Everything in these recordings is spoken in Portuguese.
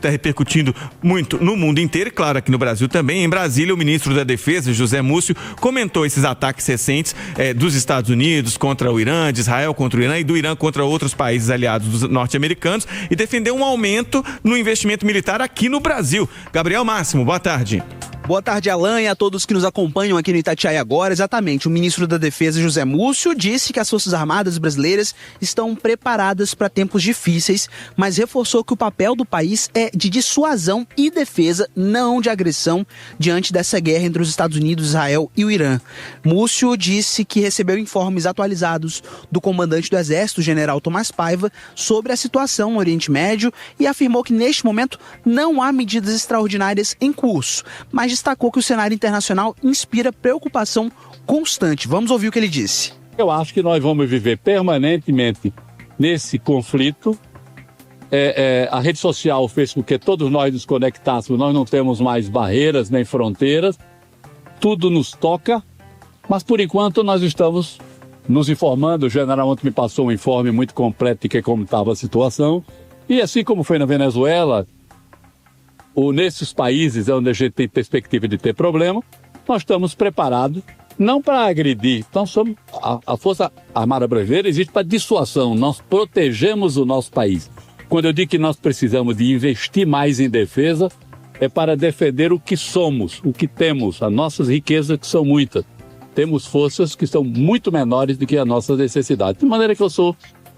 está repercutindo muito no mundo inteiro, e claro, aqui no Brasil também. Em Brasília, o ministro da Defesa, José Múcio, comentou esses ataques recentes dos Estados Unidos contra o Irã, de Israel contra o Irã e do Irã contra outros países aliados dos norte-americanos, e defendeu um aumento no investimento militar aqui no Brasil. Gabriel Máximo, boa tarde. Boa tarde, Alan, e a todos que nos acompanham aqui no Itatiaia Agora. Exatamente, o ministro da Defesa, José Múcio, disse que as Forças Armadas brasileiras estão preparadas para tempos difíceis, mas reforçou que o papel do país é de dissuasão e defesa, não de agressão, diante dessa guerra entre os Estados Unidos, Israel e o Irã. Múcio disse que recebeu informes atualizados do comandante do Exército, general Tomás Paiva, sobre a situação no Oriente Médio e afirmou que, neste momento, não há medidas extraordinárias em curso, mas destacou que o cenário internacional inspira preocupação constante. Vamos ouvir o que ele disse. Eu acho que nós vamos viver permanentemente nesse conflito. A rede social fez com que todos nós nos conectássemos, nós não temos mais barreiras nem fronteiras, tudo nos toca, mas por enquanto nós estamos nos informando. O general ontem me passou um informe muito completo de como estava a situação, e assim como foi na Venezuela, ou nesses países onde a gente tem perspectiva de ter problema, nós estamos preparados, não para agredir. Então, a Força Armada Brasileira existe para dissuasão, nós protegemos o nosso país. Quando eu digo que nós precisamos de investir mais em defesa, é para defender o que somos, o que temos, as nossas riquezas, que são muitas. Temos forças que são muito menores do que as nossas necessidades, de maneira que eu sou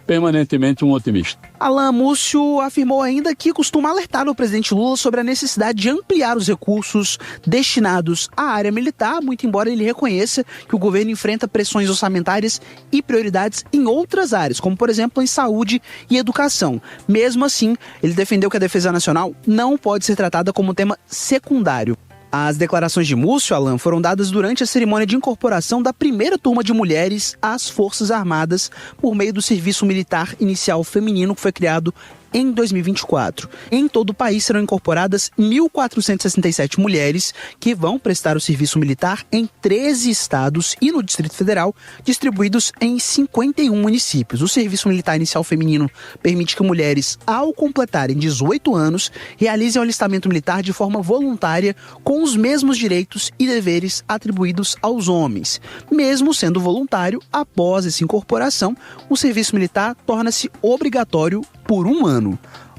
permanentemente um otimista. Alan, Múcio afirmou ainda que costuma alertar o presidente Lula sobre a necessidade de ampliar os recursos destinados à área militar, muito embora ele reconheça que o governo enfrenta pressões orçamentárias e prioridades em outras áreas, como por exemplo em saúde e educação. Mesmo assim, ele defendeu que a defesa nacional não pode ser tratada como um tema secundário. As declarações de Múcio, Alan, foram dadas durante a cerimônia de incorporação da primeira turma de mulheres às Forças Armadas por meio do Serviço Militar Inicial Feminino, que foi criado em 2024. Em todo o país serão incorporadas 1.467 mulheres que vão prestar o serviço militar em 13 estados e no Distrito Federal, distribuídos em 51 municípios. O Serviço Militar Inicial Feminino permite que mulheres, ao completarem 18 anos, realizem o alistamento militar de forma voluntária com os mesmos direitos e deveres atribuídos aos homens. Mesmo sendo voluntário, após essa incorporação, o serviço militar torna-se obrigatório por um ano.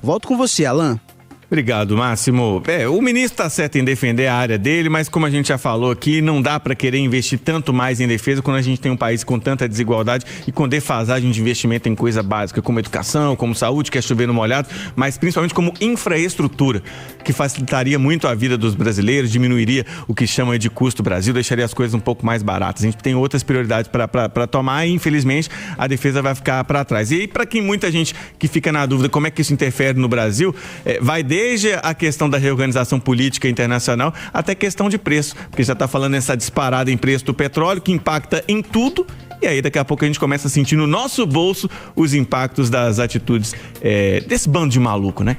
Volto com você, Alan. Obrigado, Máximo. O ministro está certo em defender a área dele, mas como a gente já falou aqui, não dá para querer investir tanto mais em defesa quando a gente tem um país com tanta desigualdade e com defasagem de investimento em coisa básica, como educação, como saúde, que é chover no molhado, mas principalmente como infraestrutura, que facilitaria muito a vida dos brasileiros, diminuiria o que chama de custo Brasil, deixaria as coisas um pouco mais baratas. A gente tem outras prioridades para tomar e, infelizmente, a defesa vai ficar para trás. E aí, para quem muita gente que fica na dúvida como é que isso interfere no Brasil, vai desde a questão da reorganização política internacional até questão de preço, porque já está falando nessa disparada em preço do petróleo que impacta em tudo, e aí daqui a pouco a gente começa a sentir no nosso bolso os impactos das atitudes desse bando de maluco, né?